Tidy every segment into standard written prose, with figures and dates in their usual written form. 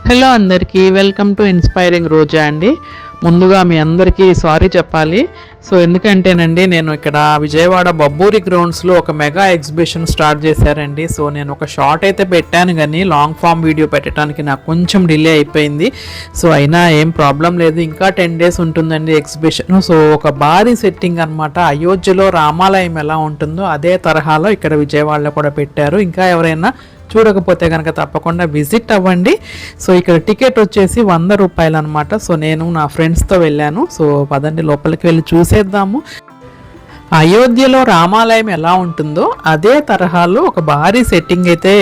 Hello అందరికీ welcome to inspiring రోజా అండి. ముందుగా మీ అందరికీ సారీ చెప్పాలి. సో ఎందుకంటేనండి నేను ఇక్కడ విజయవాడ బబ్బూరి గ్రౌండ్స్లో ఒక మెగా ఎగ్జిబిషన్ స్టార్ట్ చేశారండి. సో నేను ఒక షార్ట్ అయితే పెట్టాను, కానీ లాంగ్ ఫామ్ వీడియో పెట్టడానికి నాకు కొంచెం డిలే అయిపోయింది. సో అయినా ఏం ప్రాబ్లం లేదు, ఇంకా 10 days ఉంటుందండి ఎగ్జిబిషన్. సో ఒక భారీ సెట్టింగ్ అనమాట. అయోధ్యలో రామాలయం ఎలా ఉంటుందో అదే తరహాలో ఇక్కడ విజయవాడలో కూడా పెట్టారు. ఇంకా ఎవరైనా చూడకపోతే కనుక తప్పకుండా విజిట్ అవ్వండి. సో ఇక్కడ టికెట్ వచ్చేసి 100 రూపాయలు అనమాట. సో నేను నా ఫ్రెండ్స్తో వెళ్ళాను. సో పదండి లోపలికి వెళ్ళి చూసేద్దాము. అయోధ్యలో రామాలయం ఎలా ఉంటుందో అదే తరహాలో ఒక భారీ సెట్టింగ్ అయితే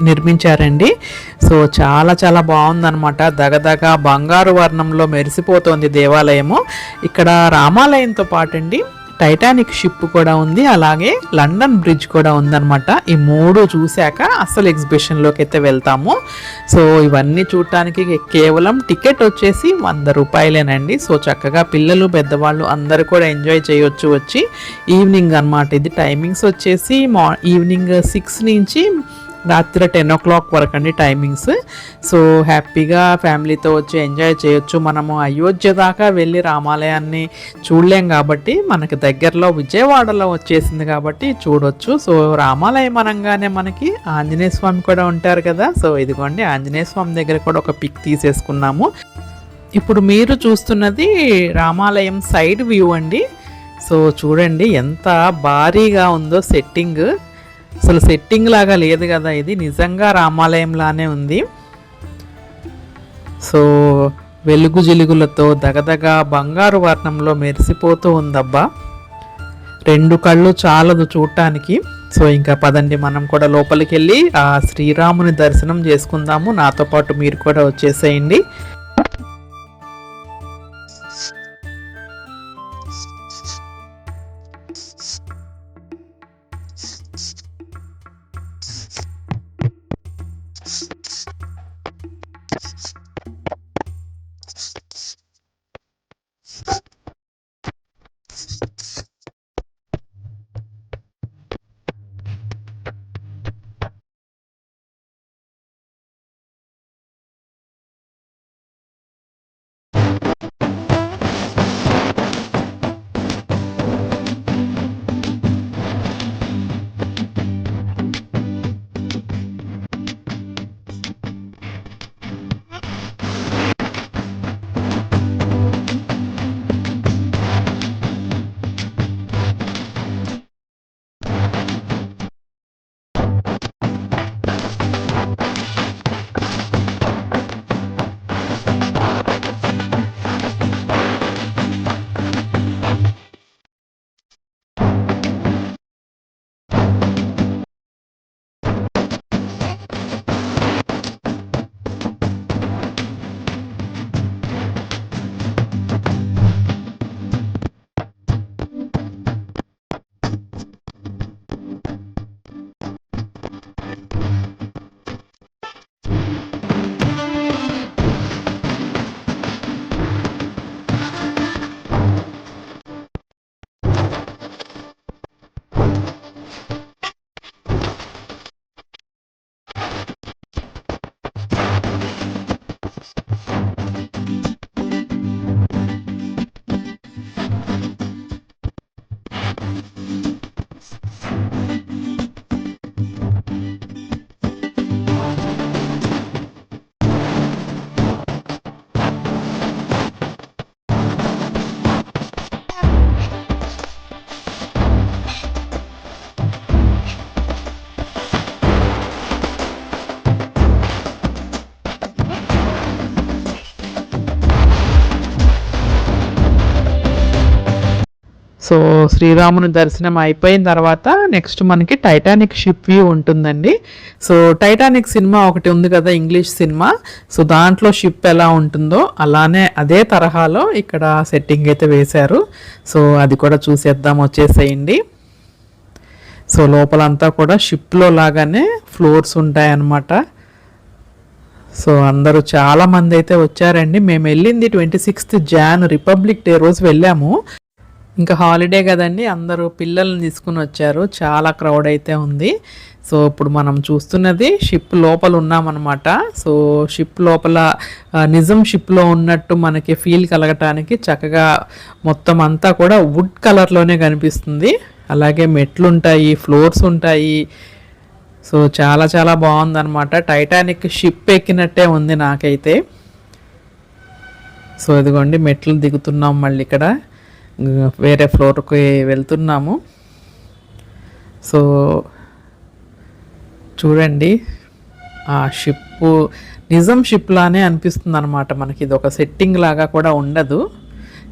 నిర్మించారండి. సో చాలా చాలా బాగుందనమాట. దగదగ బంగారు వర్ణంలో మెరిసిపోతోంది దేవాలయము. ఇక్కడ రామాలయంతో పాటండి టైటానిక్ షిప్ కూడా ఉంది, అలాగే లండన్ బ్రిడ్జ్ కూడా ఉందన్నమాట. ఈ 3 చూశాక అసలు ఎగ్జిబిషన్లోకి అయితే వెళ్తాము. సో ఇవన్నీ చూడటానికి కేవలం టికెట్ వచ్చేసి 100 రూపాయలేనండి. సో చక్కగా పిల్లలు పెద్దవాళ్ళు అందరూ కూడా ఎంజాయ్ చేయొచ్చు వచ్చి. ఈవినింగ్ అనమాట ఇది. టైమింగ్స్ వచ్చేసి ఈవినింగ్ 6 నుంచి రాత్రి 10 o'clock వరకు అండి టైమింగ్స్. సో హ్యాపీగా ఫ్యామిలీతో వచ్చి ఎంజాయ్ చేయొచ్చు. మనము అయోధ్య దాకా వెళ్ళి రామాలయాన్ని చూడలేం కాబట్టి మనకి దగ్గరలో విజయవాడలో వచ్చేసింది కాబట్టి చూడొచ్చు. సో రామాలయం అనగానే మనకి ఆంజనేయ స్వామి కూడా ఉంటారు కదా. సో ఇదిగోండి ఆంజనేయ స్వామి దగ్గర కూడా ఒక పిక్ తీసేసుకున్నాము. ఇప్పుడు మీరు చూస్తున్నది రామాలయం సైడ్ వ్యూ అండి. సో చూడండి ఎంత భారీగా ఉందో సెట్టింగ్. అసలు సెట్టింగ్ లాగా లేదు కదా, ఇది నిజంగా రామాలయంలానే ఉంది. సో వెలుగు జిలుగులతో దగదగ బంగారు వర్ణంలో మెరిసిపోతూ ఉందబ్బా. 2 కళ్ళు చాలదు చూడటానికి. సో ఇంకా పదండి మనం కూడా లోపలికి వెళ్ళి ఆ శ్రీరాముని దర్శనం చేసుకుందాము. నాతో పాటు మీరు కూడా వచ్చేసేయండి. సో శ్రీరాముని దర్శనం అయిపోయిన తర్వాత నెక్స్ట్ మనకి టైటానిక్ షిప్ వ్యూ ఉంటుందండి. సో టైటానిక్ సినిమా ఒకటి ఉంది కదా, ఇంగ్లీష్ సినిమా. సో దాంట్లో షిప్ ఎలా ఉంటుందో అలానే అదే తరహాలో ఇక్కడ సెట్టింగ్ అయితే వేశారు. సో అది కూడా చూసేద్దాం, వచ్చేసేయండి. సో లోపలంతా కూడా షిప్లో లాగానే ఫ్లోర్స్ ఉంటాయన్నమాట. సో అందరూ చాలామంది అయితే వచ్చారండి. మేము వెళ్ళింది 26th Jan రిపబ్లిక్ డే రోజు వెళ్ళాము. ఇంకా హాలిడే కదండి, అందరూ పిల్లల్ని తీసుకుని వచ్చారు. చాలా క్రౌడ్ అయితే ఉంది. సో ఇప్పుడు మనం చూస్తున్నది షిప్ లోపల ఉన్నామన్నమాట. సో షిప్ లోపల నిజం షిప్లో ఉన్నట్టు మనకి ఫీల్ కలగటానికి చక్కగా మొత్తం అంతా కూడా వుడ్ కలర్లోనే కనిపిస్తుంది. అలాగే మెట్లు ఉంటాయి, ఫ్లోర్స్ ఉంటాయి. సో చాలా చాలా బాగుందన్నమాట. టైటానిక్ షిప్ ఎక్కినట్టే ఉంది నాకైతే. సో ఇదిగోండి మెట్లు దిగుతున్నాం, మళ్ళీ ఇక్కడ వేరే ఫ్లోర్కి వెళ్తున్నాము. సో చూడండి ఆ షిప్ నిజం షిప్ లానే అనిపిస్తుంది అనమాట మనకి. ఇది ఒక సెట్టింగ్ లాగా కూడా ఉండదు.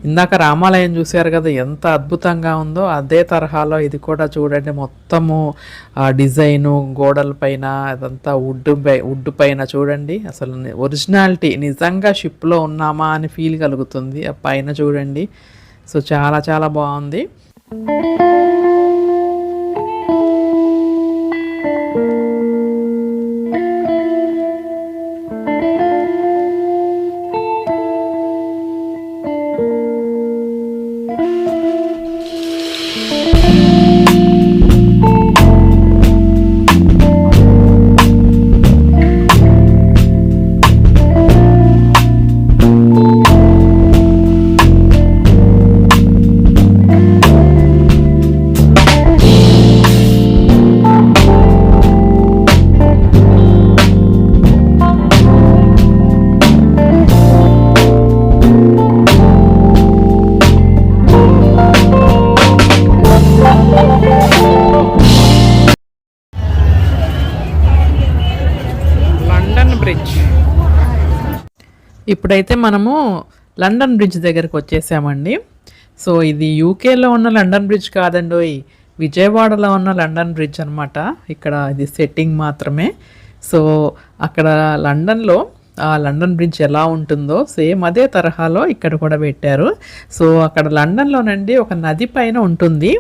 ఇందాక రామాలయం చూశారు కదా ఎంత అద్భుతంగా ఉందో, అదే తరహాలో ఇది కూడా చూడండి. మొత్తము ఆ డిజైను గోడల పైన అదంతా వుడ్ పైన చూడండి. అసలు ఒరిజినాలిటీ నిజంగా షిప్లో ఉన్నామా అని ఫీల్ కలుగుతుంది. ఆ పైన చూడండి. సో చాలా చాలా బాగుంది. ఇప్పుడైతే మనము లండన్ బ్రిడ్జ్ దగ్గరకు వచ్చేసామండి. సో ఇది యూకేలో ఉన్న లండన్ బ్రిడ్జ్ కాదండి, విజయవాడలో ఉన్న లండన్ బ్రిడ్జ్ అనమాట. ఇక్కడ ఇది సెట్టింగ్ మాత్రమే. సో అక్కడ లండన్లో లండన్ బ్రిడ్జ్ ఎలా ఉంటుందో సేమ్ అదే తరహాలో ఇక్కడ కూడా పెట్టారు. సో అక్కడ లండన్లోనండి ఒక నది పైన ఉంటుంది.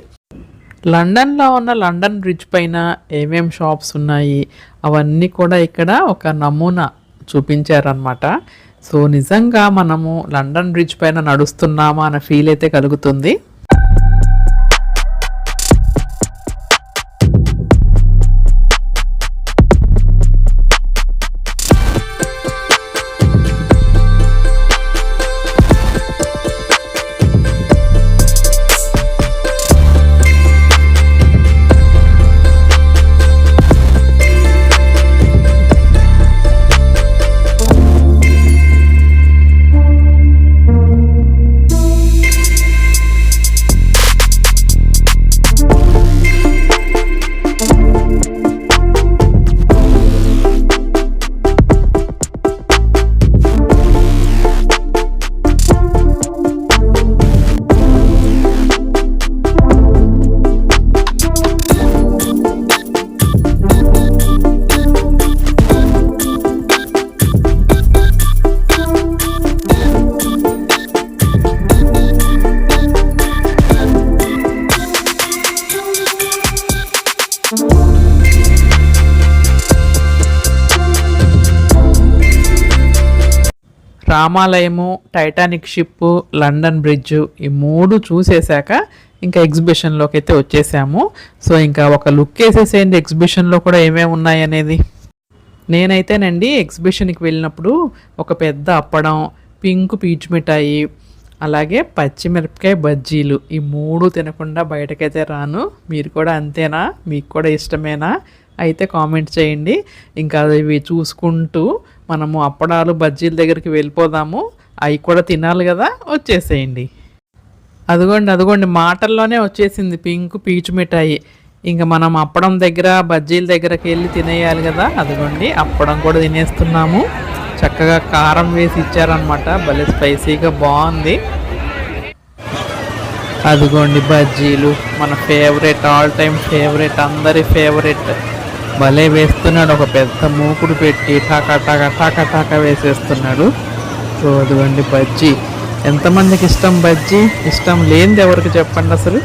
లండన్లో ఉన్న లండన్ బ్రిడ్జ్ పైన ఏమేం షాప్స్ ఉన్నాయి అవన్నీ కూడా ఇక్కడ ఒక నమూనా చూపించారనమాట. సో నిజంగా మనము లండన్ బ్రిడ్జ్ పైన నడుస్తున్నామా అన్న ఫీల్ అయితే కలుగుతుంది. రామాలయము, టైటానిక్ షిప్, లండన్ బ్రిడ్జ్ ఈ మూడు చూసేశాక ఇంకా ఎగ్జిబిషన్లోకి అయితే వచ్చేసాము. సో ఇంకా ఒక లుక్ వేసేసేయండి ఎగ్జిబిషన్లో కూడా ఏమేమి ఉన్నాయి అనేది. నేనైతేనండి ఎగ్జిబిషన్కి వెళ్ళినప్పుడు ఒక పెద్ద అప్పడం, పింక్ పీచు మిఠాయి, అలాగే పచ్చిమిరపకాయ బజ్జీలు ఈ మూడు తినకుండా బయటకైతే రాను. మీరు కూడా అంతేనా? మీకు కూడా ఇష్టమేనా? అయితే కామెంట్ చేయండి. ఇంకా ఇవి చూసుకుంటూ మనము అప్పడాలు బజ్జీల దగ్గరికి వెళ్ళిపోదాము. అవి కూడా తినాలి కదా, వచ్చేసేయండి. అదిగోండి మాటల్లోనే వచ్చేసింది పింక్ పీచు మిఠాయి. ఇంకా మనం అప్పడం దగ్గర బజ్జీల దగ్గరకి వెళ్ళి తినేయాలి కదా. అదిగోండి అప్పడం కూడా తినేస్తున్నాము. చక్కగా కారం వేసి ఇచ్చారనమాట, భలే స్పైసీగా బాగుంది. అదిగోండి బజ్జీలు, మన ఫేవరెట్, ఆల్ టైమ్ ఫేవరెట్, అందరి ఫేవరెట్. భలే వేస్తున్నాడు, ఒక పెద్ద మూకుడు పెట్టి టాకా టాకా టాకా టాకా వేసేస్తున్నాడు. సో అదిగోండి బజ్జీ. ఎంతమందికి ఇష్టం బజ్జీ? ఇష్టం లేనిది ఎవరికి చెప్పండి అసలు.